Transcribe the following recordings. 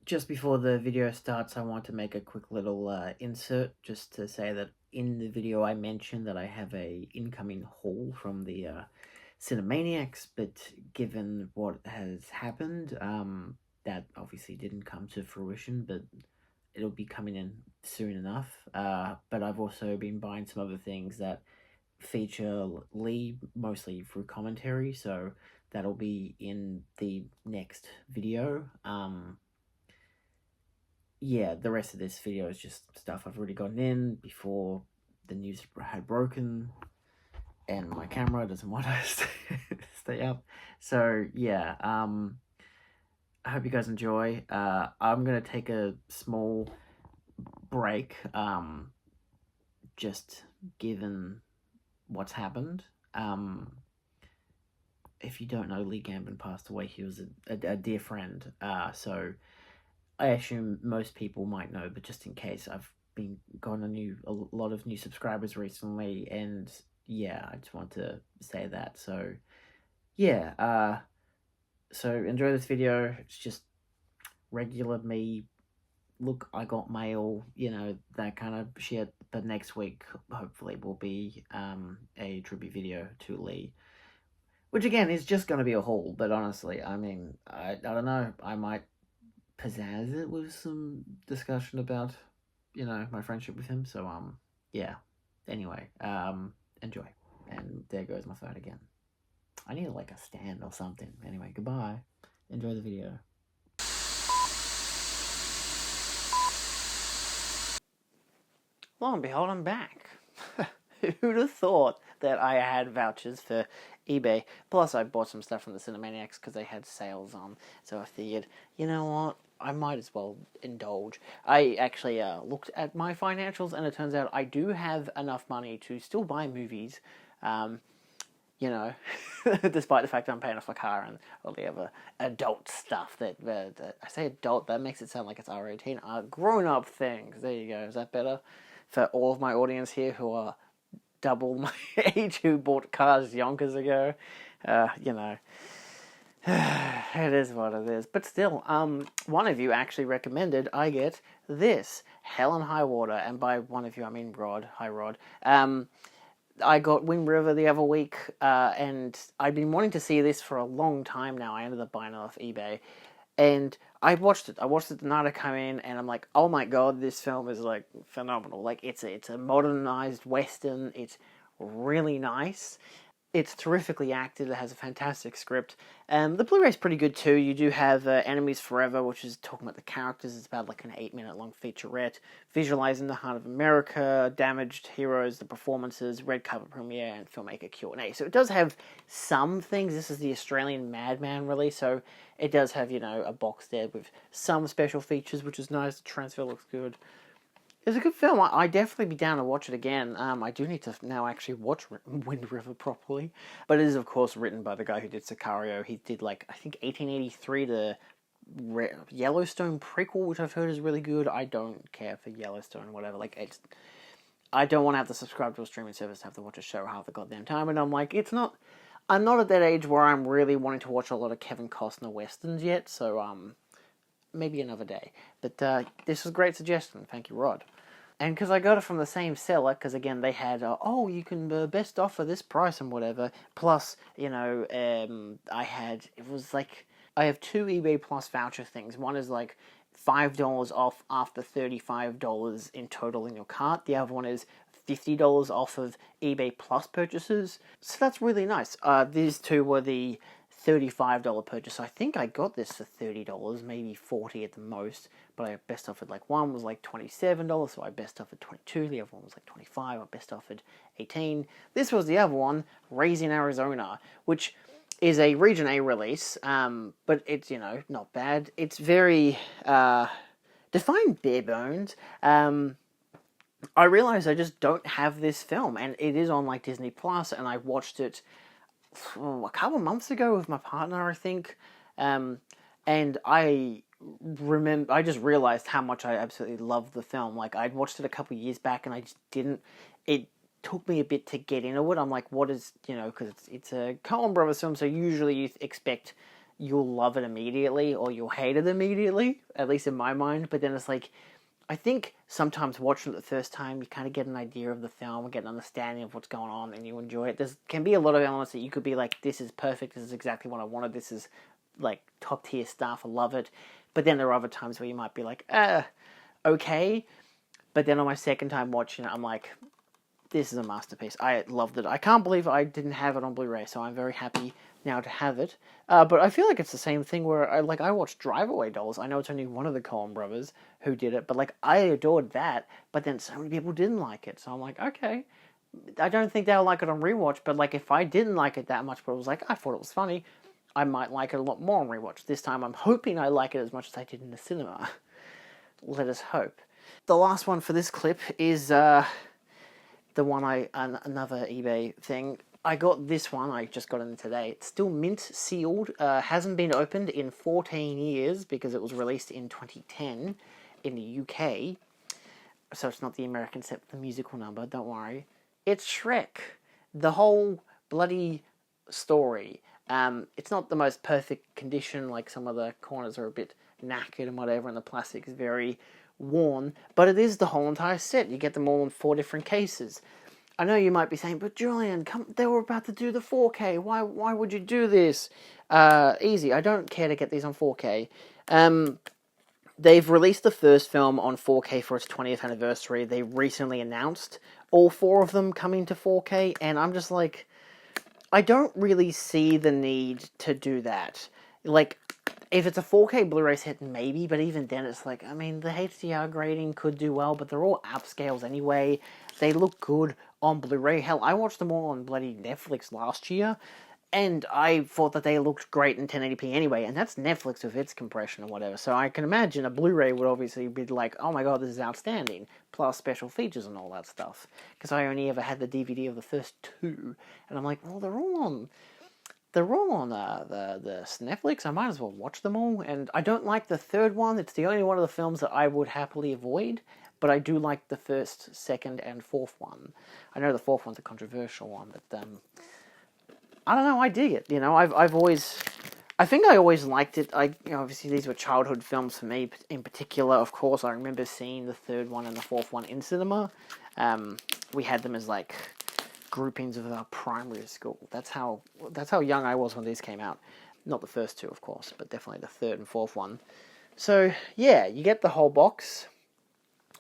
Just before the video starts, I want to make a quick little insert just to say that in the video I mentioned that I have a incoming haul from the Cinemaniacs, but given what has happened, that obviously didn't come to fruition, but it'll be coming in soon enough. But I've also been buying some other things that feature Lee mostly through commentary, so that'll be in the next video. Yeah, the rest of this video is just stuff I've already gotten in before the news had broken, and my camera doesn't want to stay up. So yeah, I hope you guys enjoy. I'm gonna take a small break, just given what's happened. If you don't know, Lee Gambin passed away. He was a dear friend. So I assume most people might know, but just in case, I've been gotten a lot of new subscribers recently, and yeah, I just want to say that. So yeah, so enjoy this video. It's just regular me. Look, I got mail, that kind of shit. But next week, hopefully, will be a tribute video to Lee, which again is just going to be a haul. But honestly, I mean, I don't know. I might pizzazz it with some discussion about, my friendship with him. So, yeah. Anyway, enjoy. And there goes my phone again. I need like a stand or something. Anyway, goodbye. Enjoy the video. Lo and behold, I'm back. Who'd have thought that I had vouchers for eBay? Plus, I bought some stuff from the Cinemaniacs because they had sales on. So I figured, you know what? I might as well indulge. I actually looked at my financials, and it turns out I do have enough money to still buy movies. Despite the fact I'm paying off a car and all the other adult stuff that I say adult, that makes it sound like it's R18. Grown-up things. There you go. Is that better? For all of my audience here who are double my age, who bought cars yonkers ago, it is what it is. But still, one of you actually recommended I get this, Hell and High Water, and by one of you I mean Rod. Hi, Rod. I got Wind River the other week, and I'd been wanting to see this for a long time now. I ended up buying it off eBay, and I watched it. I watched it the night I came in, and I'm like, oh my god, this film is like phenomenal. Like it's a modernized western. It's really nice. It's terrifically acted. It has a fantastic script. The Blu-ray's pretty good too. You do have Enemies Forever, which is talking about the characters. It's about like an 8-minute long featurette, visualizing the heart of America, damaged heroes, the performances, red carpet premiere, and filmmaker Q&A. So it does have some things. This is the Australian Madman release, so it does have, a box there with some special features, which is nice. The transfer looks good. It's a good film. I'd definitely be down to watch it again. I do need to now actually watch Wind River properly. But it is, of course, written by the guy who did Sicario. He did, I think 1883, the Yellowstone prequel, which I've heard is really good. I don't care for Yellowstone or whatever. I don't want to have to subscribe to a streaming service to have to watch a show half the goddamn time. And I'm like, I'm not at that age where I'm really wanting to watch a lot of Kevin Costner westerns yet. So, maybe another day. But this was a great suggestion. Thank you, Rod. And because I got it from the same seller, because again, they had, you can best offer this price and whatever. Plus, I have two eBay Plus voucher things. One is like $5 off after $35 in total in your cart. The other one is $50 off of eBay Plus purchases. So that's really nice. These two were the $35 purchase. I think I got this for $30, maybe $40 at the most, but I best offered one was like $27, so I best offered $22. The other one was like $25. I best offered $18. This was the other one, Raising Arizona, which is a Region A release, but it's, not bad. It's very defined bare bones. I realized I just don't have this film, and it is on Disney Plus, and I watched it a couple months ago with my partner, I think, and I just realized how much I absolutely loved the film. I'd watched it a couple years back, and I just didn't. It took me a bit to get into it. I'm like, what is, because it's a Coen Brothers film, so usually you expect you'll love it immediately or you'll hate it immediately, at least in my mind. But then it's like, I think sometimes watching it the first time, you kind of get an idea of the film and get an understanding of what's going on and you enjoy it. There can be a lot of elements that you could be like, this is perfect, this is exactly what I wanted, this is like top tier stuff, I love it. But then there are other times where you might be like, okay. But then on my second time watching it, I'm like, this is a masterpiece. I loved it. I can't believe I didn't have it on Blu-ray, so I'm very happy now to have it. But I feel like it's the same thing where I watched Drive Away Dolls. I know it's only one of the Coen brothers who did it, but like I adored that. But then so many people didn't like it, so I'm like, okay, I don't think they'll like it on rewatch. But like if I didn't like it that much, but it was like I thought it was funny, I might like it a lot more on rewatch. This time I'm hoping I like it as much as I did in the cinema. Let us hope. The last one for this clip is the one another eBay thing. I got this one, I just got it today. It's still mint sealed, hasn't been opened in 14 years because it was released in 2010 in the UK. So it's not the American set, the musical number, don't worry. It's Shrek. The whole bloody story. It's not the most perfect condition, like some of the corners are a bit knackered and whatever, and the plastic is very worn, but it is the whole entire set. You get them all in 4 different cases. I know you might be saying, but Julian, they were about to do the 4K. Why would you do this? Easy. I don't care to get these on 4K. They've released the first film on 4K for its 20th anniversary. They recently announced all 4 of them coming to 4K, and I'm just like, I don't really see the need to do that. Like, if it's a 4K Blu-ray set, maybe, but even then it's like, I mean, the HDR grading could do well, but they're all upscales anyway. They look good on Blu-ray. Hell, I watched them all on bloody Netflix last year, and I thought that they looked great in 1080p anyway, and that's Netflix with its compression or whatever. So I can imagine a Blu-ray would obviously be like, oh my god, this is outstanding, plus special features and all that stuff. Because I only ever had the DVD of the first 2, and I'm like, well, they're all on the Netflix. I might as well watch them all. And I don't like the third one. It's the only one of the films that I would happily avoid. But I do like the first, second, and fourth one. I know the fourth one's a controversial one, but I don't know. I dig it. You know, I've always, I think I always liked it. Obviously these were childhood films for me in particular. Of course, I remember seeing the third one and the fourth one in cinema. We had them as like groupings of our primary school. That's how young I was when these came out. Not the first 2, of course, but definitely the third and fourth one. So yeah, you get the whole box.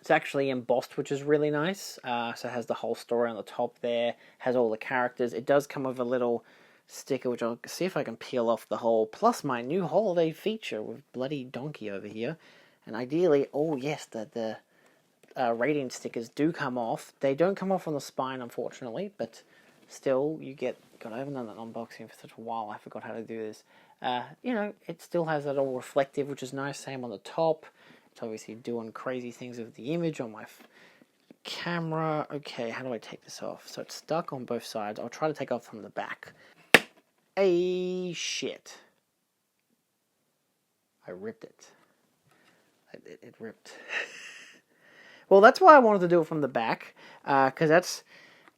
It's actually embossed, which is really nice. So it has the whole story on the top there, has all the characters. It does come with a little sticker, which I'll see if I can peel off the whole, plus my new holiday feature with bloody donkey over here. And ideally, oh yes, the rating stickers do come off. They don't come off on the spine, unfortunately, but still, you get... God, I haven't done that unboxing for such a while, I forgot how to do this. You know, it still has that all reflective, which is nice. Same on the top. It's obviously doing crazy things with the image on my camera. Okay, how do I take this off? So it's stuck on both sides. I'll try to take off from the back. Hey, shit. I ripped it. It ripped. Well, that's why I wanted to do it from the back, because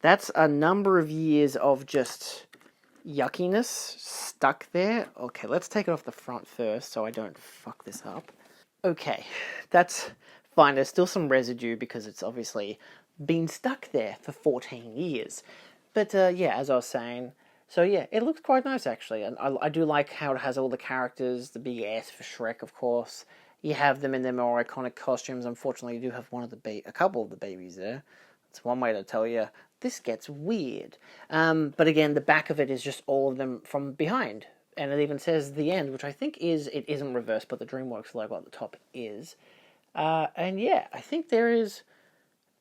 that's a number of years of just yuckiness stuck there. Okay, let's take it off the front first so I don't fuck this up. Okay, that's fine. There's still some residue because it's obviously been stuck there for 14 years. But yeah, as I was saying, so yeah, it looks quite nice actually. And I do like how it has all the characters, the big S for Shrek, of course. You have them in their more iconic costumes. Unfortunately, you do have a couple of the babies there. That's one way to tell you this gets weird. But again, the back of it is just all of them from behind. And it even says the end, which I think it isn't reversed, but the DreamWorks logo at the top is. And yeah, I think there is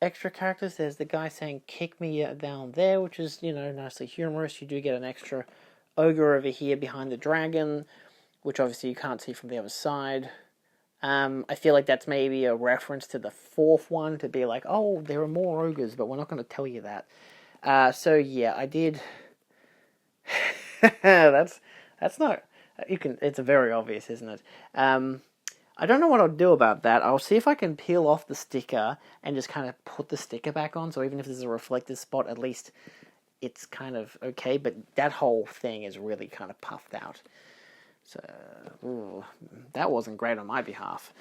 extra characters. There's the guy saying, kick me down there, which is, you know, nicely humorous. You do get an extra ogre over here behind the dragon, which obviously you can't see from the other side. I feel like that's maybe a reference to the fourth one, to be like, oh, there are more ogres, but we're not going to tell you that. So yeah, I did... That's not... It's very obvious, isn't it? I don't know what I'll do about that. I'll see if I can peel off the sticker and just kind of put the sticker back on, so even if there's a reflective spot, at least it's kind of okay, but that whole thing is really kind of puffed out. So, that wasn't great on my behalf.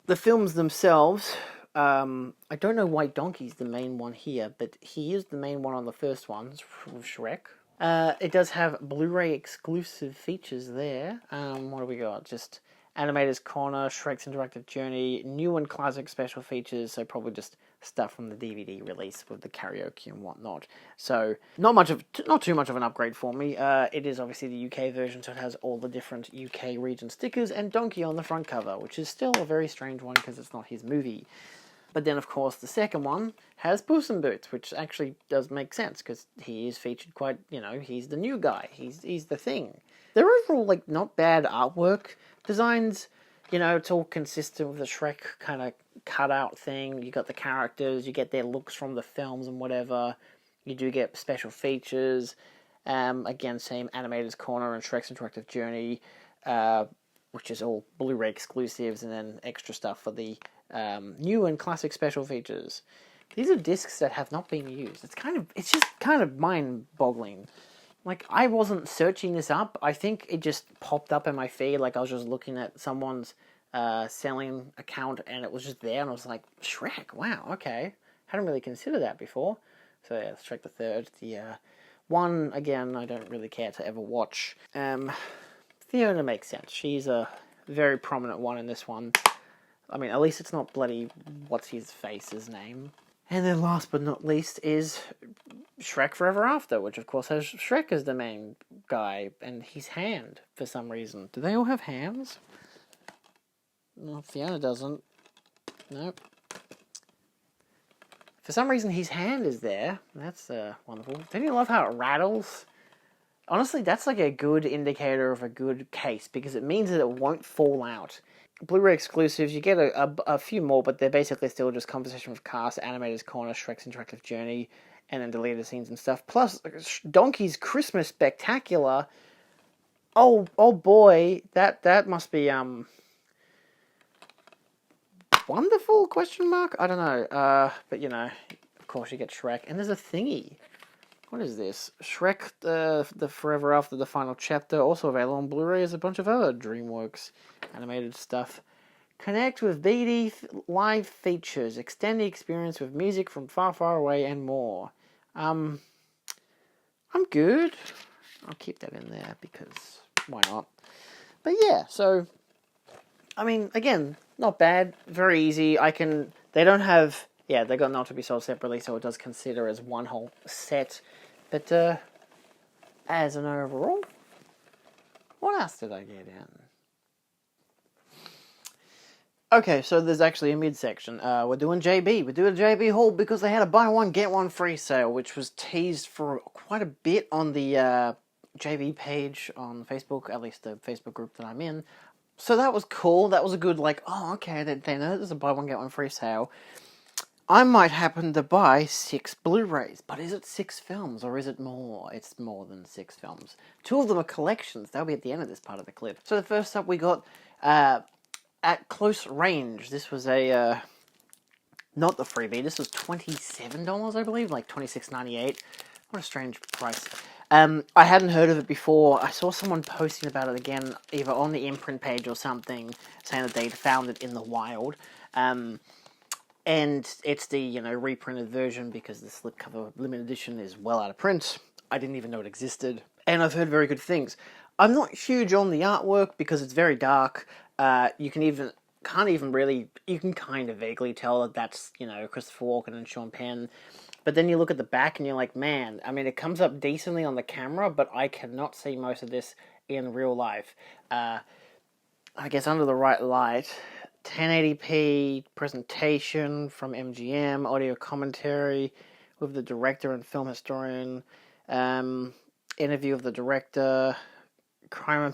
The films themselves, I don't know why Donkey's the main one here, but he is the main one on the first one, with Shrek. It does have Blu-ray exclusive features there. What do we got? Just Animator's Corner, Shrek's Interactive Journey, new and classic special features, so probably just stuff from the DVD release with the karaoke and whatnot. So, not too much of an upgrade for me. It is obviously the UK version, so it has all the different UK region stickers and Donkey on the front cover, which is still a very strange one because it's not his movie. But then, of course, the second one has Puss in Boots, which actually does make sense, because he is featured quite, he's the new guy. He's the thing. They're overall, not bad artwork designs. It's all consistent with the Shrek kind of cutout thing. You got the characters, you get their looks from the films and whatever. You do get special features. Again, same Animator's Corner and Shrek's Interactive Journey, which is all Blu-ray exclusives, and then extra stuff for the new and classic special features. These are discs that have not been used. It's just kind of mind-boggling. I wasn't searching this up. I think it just popped up in my feed. I was just looking at someone's selling account, and it was just there, and I was like, Shrek, wow, okay. Hadn't really considered that before. So yeah, let's Shrek the Third. The one, again, I don't really care to ever watch. Fiona makes sense. She's a very prominent one in this one. I mean, at least it's not bloody what's-his-face's name. And then last but not least is Shrek Forever After, which of course has Shrek as the main guy, and his hand, for some reason. Do they all have hands? No, Fiona doesn't. Nope. For some reason his hand is there. That's wonderful. Don't you love how it rattles? Honestly, that's a good indicator of a good case, because it means that it won't fall out. Blu-ray exclusives, you get a few more, but they're basically still just Conversation with Cast, Animator's Corner, Shrek's Interactive Journey, and then deleted scenes and stuff. Plus, Donkey's Christmas Spectacular. Oh boy, that must be wonderful? Question mark? I don't know. But of course you get Shrek, and there's a thingy. What is this? Shrek, the Forever After the Final Chapter, also available on Blu-ray as a bunch of other DreamWorks animated stuff. Connect with BD live features, extend the experience with music from far, far away, and more. I'm good. I'll keep that in there because why not? But yeah, so I mean, again, not bad, very easy. They don't have. Yeah, they got not to be sold separately, so it does consider as one whole set. But, as an overall, what else did I get in? Okay, so there's actually a midsection. We're doing JB. We're doing a JB haul because they had a buy one, get one free sale, which was teased for quite a bit on the JB page on Facebook, at least the Facebook group that I'm in. So that was cool. That was a good, oh, okay, they know there's a buy one, get one free sale. I might happen to buy 6 Blu-rays, but is it 6 films, or is it more? It's more than 6 films. 2 of them are collections. That'll be at the end of this part of the clip. So the first up we got, At Close Range. This was a, not the freebie, this was $27, I believe, $26.98. What a strange price. I hadn't heard of it before. I saw someone posting about it again, either on the imprint page or something, saying that they'd found it in the wild. And it's the, reprinted version because the slipcover limited edition is well out of print. I didn't even know it existed. And I've heard very good things. I'm not huge on the artwork because it's very dark. You can kind of vaguely tell that that's, Christopher Walken and Sean Penn. But then you look at the back and you're like, man, I mean, it comes up decently on the camera, but I cannot see most of this in real life. I guess under the right light, 1080p presentation from MGM, audio commentary with the director and film historian, interview of the director, Crime in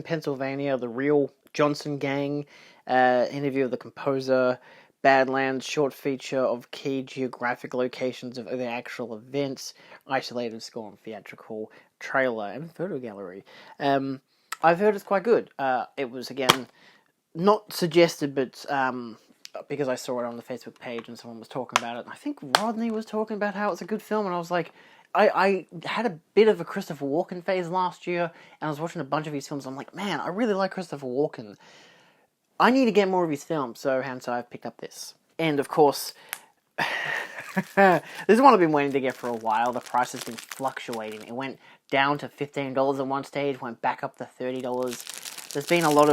Pennsylvania, the real Johnson gang, interview of the composer, Badlands, short feature of key geographic locations of the actual events, isolated score and theatrical trailer, and photo gallery. I've heard it's quite good. It was, again, not suggested, but because I saw it on the Facebook page and someone was talking about it. I think Rodney was talking about how it's a good film, and I was like, I had a bit of a Christopher Walken phase last year, and I was watching a bunch of his films. I'm like, man, I really like Christopher Walken. I need to get more of his films, so hence I've picked up this. And of course, this is one I've been waiting to get for a while. The price has been fluctuating. It went down to $15 at one stage, went back up to $30. There's been a lot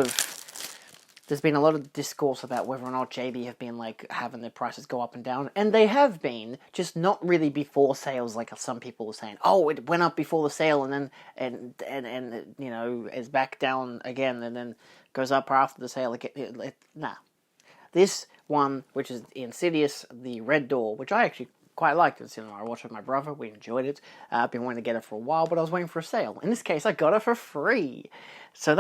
of discourse about whether or not JB have been like having their prices go up and down, and they have been, just not really before sales, like some people were saying. Oh, it went up before the sale, and then and you know, is back down again, and then goes up after the sale. Nah. This one, which is Insidious, The Red Door, which I actually quite liked in the cinema. I watched it with my brother. We enjoyed it. I've been wanting to get it for a while, but I was waiting for a sale. In this case, I got it for free. So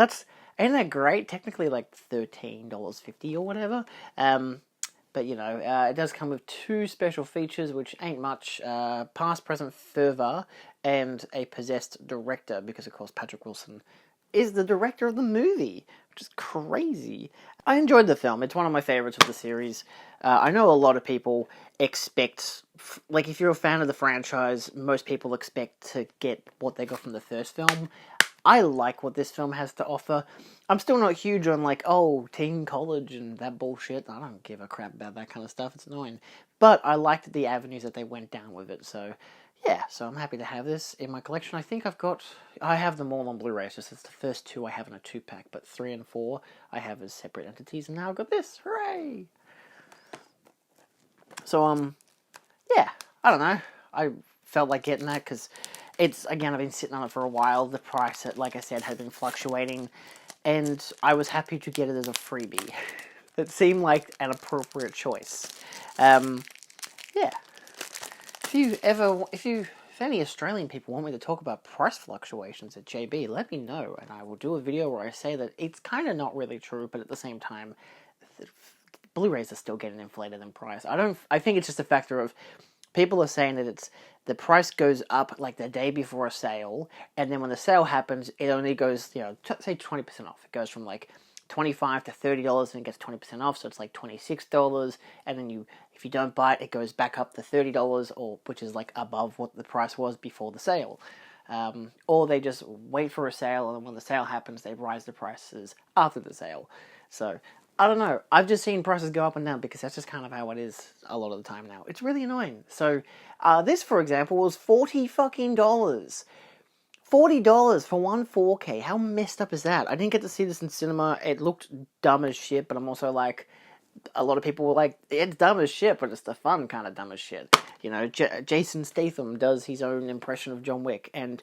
ain't that great? Technically, like $13.50 or whatever. But you know, it does come with 2 special features, which ain't much. Past, present, further, and a possessed director, because of course Patrick Wilson is the director of the movie, which is crazy. I enjoyed the film. It's one of my favorites of the series. I know a lot of people expect, like, if you're a fan of the franchise, most people expect to get what they got from the first film. I like what this film has to offer. I'm still not huge on, like, teen college and that bullshit. I don't give a crap about that kind of stuff. It's annoying. But I liked the avenues that they went down with it, so yeah, so I'm happy to have this in my collection. I have them all on Blu-ray, so it's the first 2 I have in a 2-pack, but 3 and 4 I have as separate entities, and now I've got this. Hooray! So, yeah, I don't know. I felt like getting that, because again, I've been sitting on it for a while. The price, like I said, had been fluctuating, and I was happy to get it as a freebie. It seemed like an appropriate choice. Yeah. If any Australian people want me to talk about price fluctuations at JB, let me know, and I will do a video where I say that it's kind of not really true, but at the same time, Blu-rays are still getting inflated in price. I think it's just a factor of people are saying that the price goes up like the day before a sale, and then when the sale happens, it only goes, say 20% off. It goes from like $25 to $30 and it gets 20% off, so it's like $26, and then if you don't buy it, it goes back up to $30, which is like above what the price was before the sale. Or they just wait for a sale, and when the sale happens, they rise the prices after the sale. So, I don't know. I've just seen prices go up and down because that's just kind of how it is a lot of the time now. It's really annoying. So, this, for example, was $40 fucking dollars. $40 for one 4K. How messed up is that? I didn't get to see this in cinema. It looked dumb as shit, but I'm also like, a lot of people were like, it's dumb as shit, but it's the fun kind of dumb as shit. You know, Jason Statham does his own impression of John Wick, and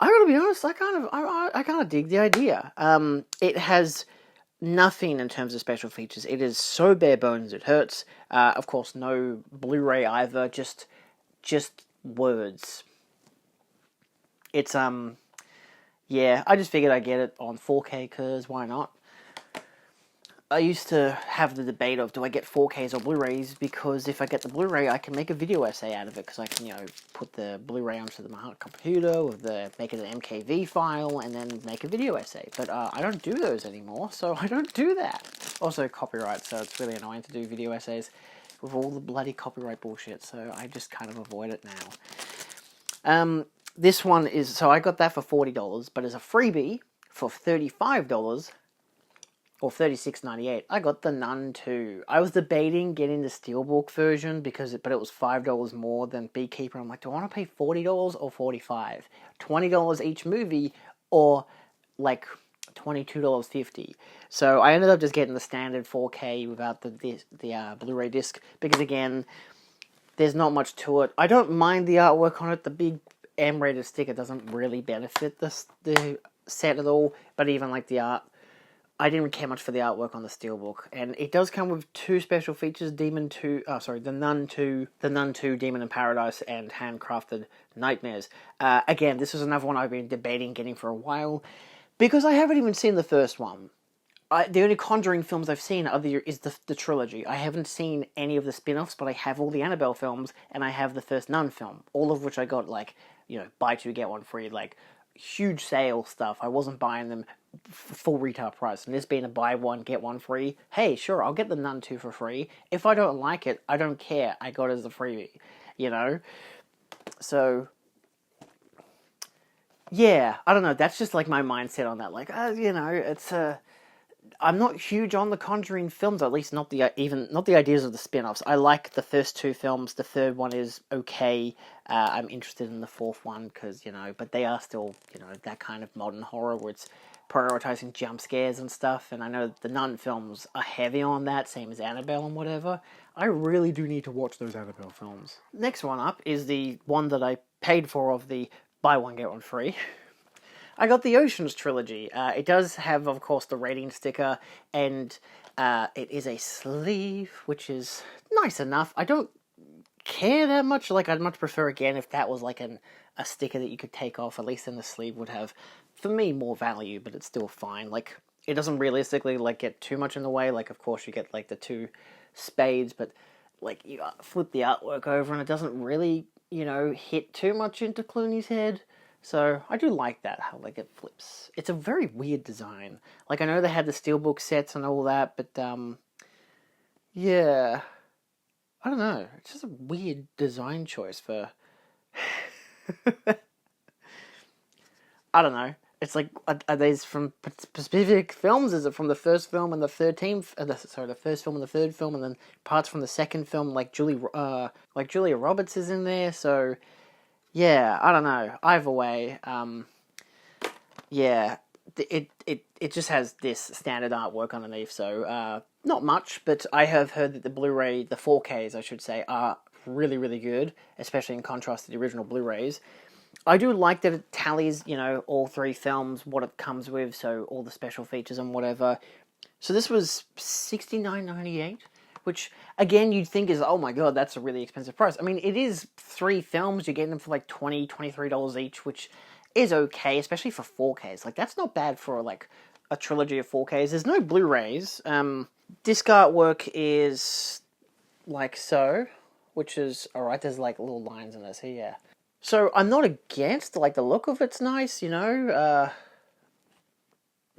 I gotta be honest, I kind of dig the idea. It has nothing in terms of special features. It is so bare bones it hurts. Of course, no Blu-ray either. Just words. It's yeah. I just figured I'd get it on 4K because why not? I used to have the debate of do I get 4Ks or Blu-rays, because if I get the Blu-ray, I can make a video essay out of it, because I can, put the Blu-ray onto my computer make it an MKV file and then make a video essay. But I don't do those anymore, so I don't do that. Also copyright, so it's really annoying to do video essays with all the bloody copyright bullshit, so I just kind of avoid it now. This one is, so I got that for $40, but as a freebie for $35, or $36.98, I got the Nun 2. I was debating getting the Steelbook version, but it was $5 more than Beekeeper. I'm like, do I want to pay $40 or $45? $20 each movie, or like $22.50. So I ended up just getting the standard 4K without the Blu-ray disc, because again, there's not much to it. I don't mind the artwork on it. The big M-rated sticker doesn't really benefit the set at all, but even like the art, I didn't care much for the artwork on the Steelbook, and it does come with 2 special features, the Nun 2, Demon in Paradise, and Handcrafted Nightmares. Again, this is another one I've been debating getting for a while, because I haven't even seen the first one. The only Conjuring films I've seen is the trilogy. I haven't seen any of the spin-offs, but I have all the Annabelle films, and I have the first Nun film, all of which I got, like, buy 2, get 1 free, like, huge sale stuff. I wasn't buying them full retail price, and this being a buy 1 get 1 free, hey, sure, I'll get the Nun 2 for free. If I don't like it, I don't care. I got it as a freebie, So yeah, I don't know. That's just like my mindset on that. Like, you know, I'm not huge on the Conjuring films, or at least not the even not the ideas of the spin-offs. I like the first two films. The third one is okay. I'm interested in the fourth one because, you know, but they are still, you know, that kind of modern horror where it's prioritizing jump scares and stuff. And I know the Nun films are heavy on that, same as Annabelle and whatever. I really do need to watch those Annabelle films. Next one up is the one that I paid for of the buy one get one free. I got the Oceans trilogy. It does have, of course, the rating sticker, and it is a sleeve, which is nice enough. I don't care that much. Like, I'd much prefer, again, if that was like a sticker that you could take off. At least then the sleeve would have, for me, more value, but it's still fine. Like, it doesn't realistically, like, get too much in the way. Like, of course, you get, like, the two spades, but, like, you flip the artwork over, and it doesn't really, you know, hit too much into Clooney's head. So I do like that, how like it flips. It's a very weird design. Like, I know they had the steelbook sets and all that, but yeah, I don't know. It's just a weird design choice for. I don't know. It's like, are these from specific films? Is it from the first film and the 13th? Sorry, the first film and the third film, and then parts from the second film? Like Julia Roberts is in there, so. Yeah, I don't know. Either way, yeah, it just has this standard artwork underneath, so not much, but I have heard that the Blu-ray, the 4Ks, I should say, are really, really good, especially in contrast to the original Blu-rays. I do like that it tallies, you know, all three films, what it comes with, so all the special features and whatever. So this was $69.98, which, again, you'd think is, oh my god, that's a really expensive price. I mean, it is three films. You're getting them for like $20, $23 each, which is okay, especially for 4Ks. Like, that's not bad for, like, a trilogy of 4Ks. There's no Blu-rays. Disc artwork is like so, which is alright. There's, like, little lines in this here, yeah. So, I'm not against, like, the look of it's nice, you know,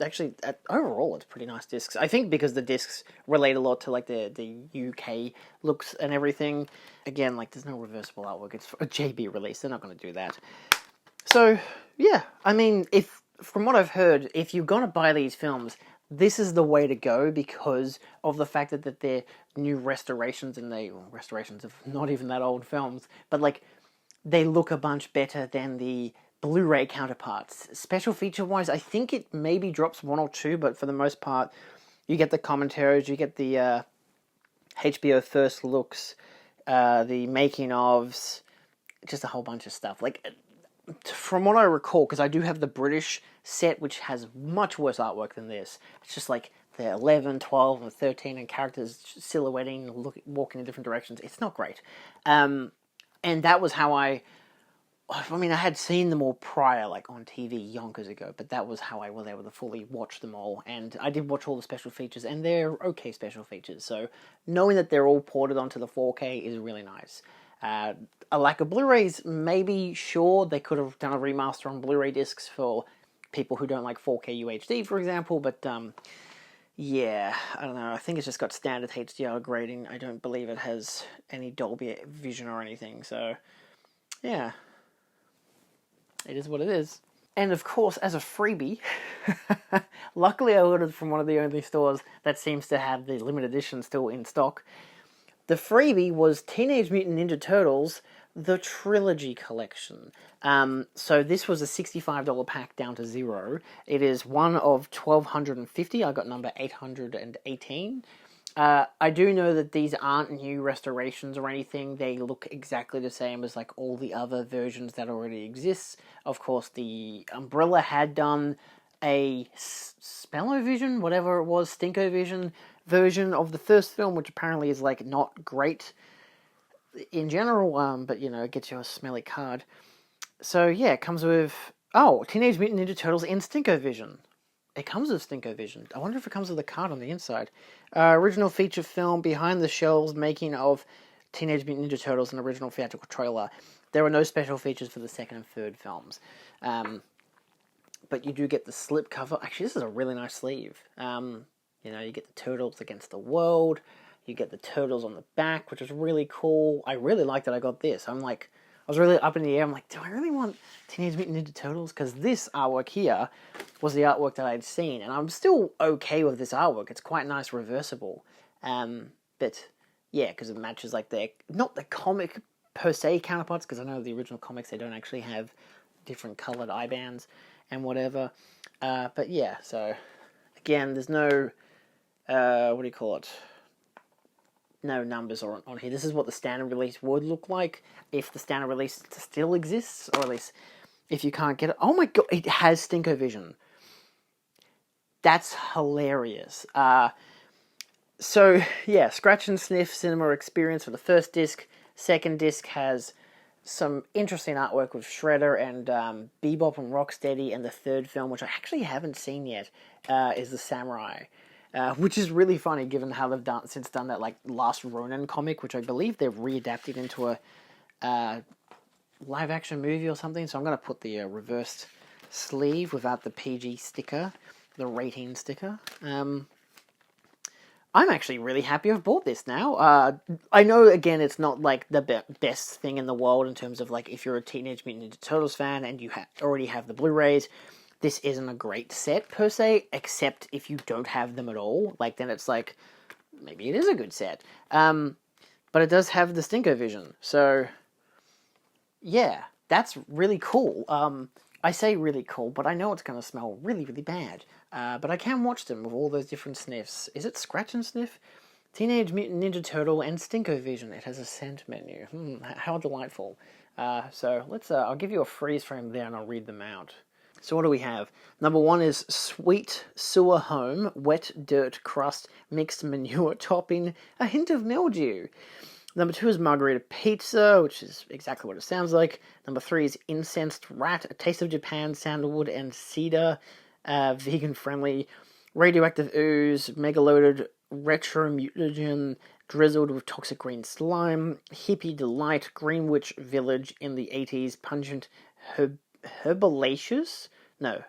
actually, overall, it's pretty nice discs. I think because the discs relate a lot to, like, the UK looks and everything. Again, like, there's no reversible artwork. It's a JB release. They're not going to do that. So, yeah. I mean, from what I've heard, if you're going to buy these films, this is the way to go because of the fact that they're new restorations and restorations of not even that old films. But, like, they look a bunch better than the Blu-ray counterparts. Special feature-wise, I think it maybe drops one or two, but for the most part, you get the commentaries, you get the HBO first looks, the making-ofs, just a whole bunch of stuff. Like, from what I recall, because I do have the British set, which has much worse artwork than this. It's just like the 11, 12, and 13, and characters silhouetting, walking in different directions. It's not great. And that was how I mean, I had seen them all prior, like, on TV yonkers ago, but that was how I was able to fully watch them all, and I did watch all the special features, and they're okay special features, so knowing that they're all ported onto the 4K is really nice. A lack of Blu-rays, maybe, sure, they could have done a remaster on Blu-ray discs for people who don't like 4K UHD, for example, but, yeah, I don't know, I think it's just got standard HDR grading. I don't believe it has any Dolby Vision or anything, so, yeah. It is what it is. And of course, as a freebie, luckily I ordered from one of the only stores that seems to have the limited edition still in stock. The freebie was Teenage Mutant Ninja Turtles, the Trilogy Collection. So this was a $65 pack down to $0. It is one of 1,250. I got number 818. I do know that these aren't new restorations or anything. They look exactly the same as, like, all the other versions that already exist. Of course, the Umbrella had done a Spellovision, whatever it was, Stinkovision version of the first film, which apparently is, like, not great in general, but, you know, it gets you a smelly card. So, yeah, it comes with, Teenage Mutant Ninja Turtles in Stinkovision. It comes with Stinkovision. I wonder if it comes with a card on the inside. Original feature film, behind the shelves, making of Teenage Mutant Ninja Turtles, an original theatrical trailer. There were no special features for the second and third films. But you do get the slip cover. Actually, this is a really nice sleeve. You know, you get the turtles against the world. You get the turtles on the back, which is really cool. I really like that I got this. I'm like, was really up in the air. I'm like, do I really want Teenage Mutant Ninja Turtles? Because this artwork here was the artwork that I'd seen, and I'm still okay with this artwork. It's quite nice, reversible. But yeah, because it matches like not the comic per se counterparts, because I know the original comics, they don't actually have different coloured eye bands and whatever. But yeah, so again, there's no, what do you call it? No numbers on here. This is what the standard release would look like if the standard release still exists, or at least if you can't get it. Oh my god, it has Stinko Vision. That's hilarious. So yeah, Scratch and Sniff Cinema Experience for the first disc. Second disc has some interesting artwork with Shredder and Bebop and Rocksteady, and the third film, which I actually haven't seen yet, is The Samurai. Which is really funny given how they've since done that like Last Ronin comic, which I believe they've readapted into a live action movie or something. So I'm going to put the reversed sleeve without the PG sticker, the rating sticker. I'm actually really happy I've bought this now. I know, again, it's not like the best thing in the world in terms of like if you're a Teenage Mutant Ninja Turtles fan and you already have the Blu-rays. This isn't a great set, per se, except if you don't have them at all. Like, then it's like, maybe it is a good set. But it does have the Stinko Vision. So, yeah, that's really cool. I say really cool, but I know it's going to smell really, really bad. But I can watch them with all those different sniffs. Is it Scratch and Sniff? Teenage Mutant Ninja Turtle and Stinko Vision. It has a scent menu. How delightful. So, I'll give you a freeze frame there and I'll read them out. So what do we have? Number 1 is Sweet Sewer Home, Wet Dirt Crust, Mixed Manure Topping, a Hint of Mildew. Number 2 is Margarita Pizza, which is exactly what it sounds like. Number 3 is Incensed Rat, A Taste of Japan, Sandalwood and Cedar, vegan-friendly. Radioactive Ooze, Mega-loaded Retro Mutagen, drizzled with toxic green slime. Hippie Delight, Green Witch Village in the 80s, pungent herbaceous, I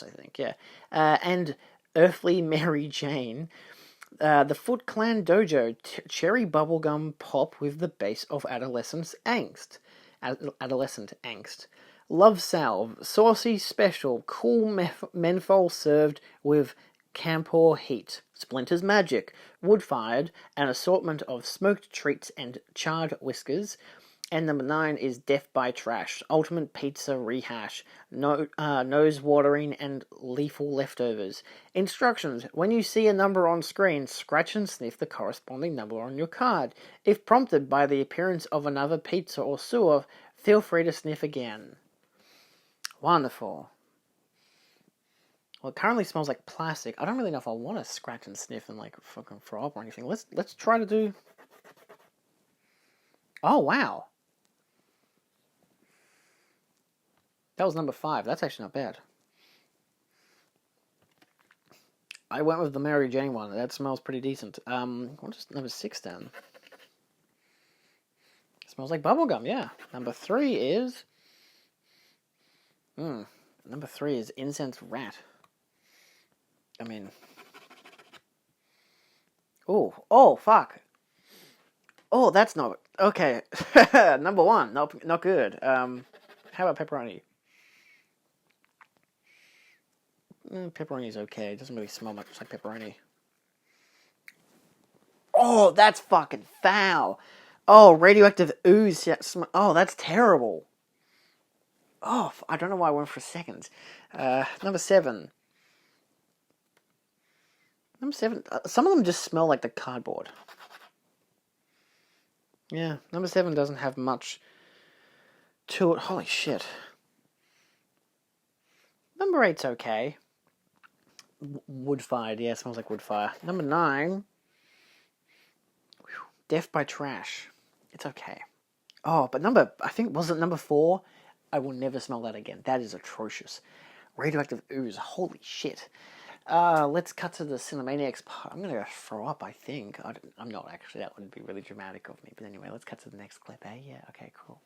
think, yeah. And Earthly Mary Jane, the Foot Clan Dojo, cherry bubblegum pop with the base of adolescent angst. Love Salve, saucy special, cool menthol served with Campor heat. Splinters Magic, wood-fired, an assortment of smoked treats and charred whiskers. And number 9 is Death by Trash, Ultimate Pizza Rehash, nose-watering and lethal leftovers. Instructions: when you see a number on screen, scratch and sniff the corresponding number on your card. If prompted by the appearance of another pizza or sewer, feel free to sniff again. Wonderful. Well, it currently smells like plastic. I don't really know if I want to scratch and sniff and like fucking throw up or anything. Let's try to do... Oh, wow. That was number 5. That's actually not bad. I went with the Mary Jane one. That smells pretty decent. What is number 6 then? It smells like bubblegum, yeah. Number 3 is... Number 3 is Incense Rat. I mean... Oh, fuck. Oh, that's not... Okay. Number 1, not good. How about pepperoni? Pepperoni's okay. It doesn't really smell much like pepperoni. Oh, that's fucking foul. Oh, radioactive ooze. Oh, that's terrible. Oh, I don't know why I went for seconds. Number 7. Number 7. Some of them just smell like the cardboard. Yeah, number 7 doesn't have much to it. Holy shit. Number 8's okay. Wood-fired, yeah, it smells like wood fire. Number 9, Death by Trash. It's okay. Oh, but was it number 4? I will never smell that again. That is atrocious. Radioactive ooze, holy shit. Let's cut to the Cinemaniacs part. I'm gonna throw up, I think. I'm not actually, that would be really dramatic of me. But anyway, let's cut to the next clip, eh? Yeah, okay, cool.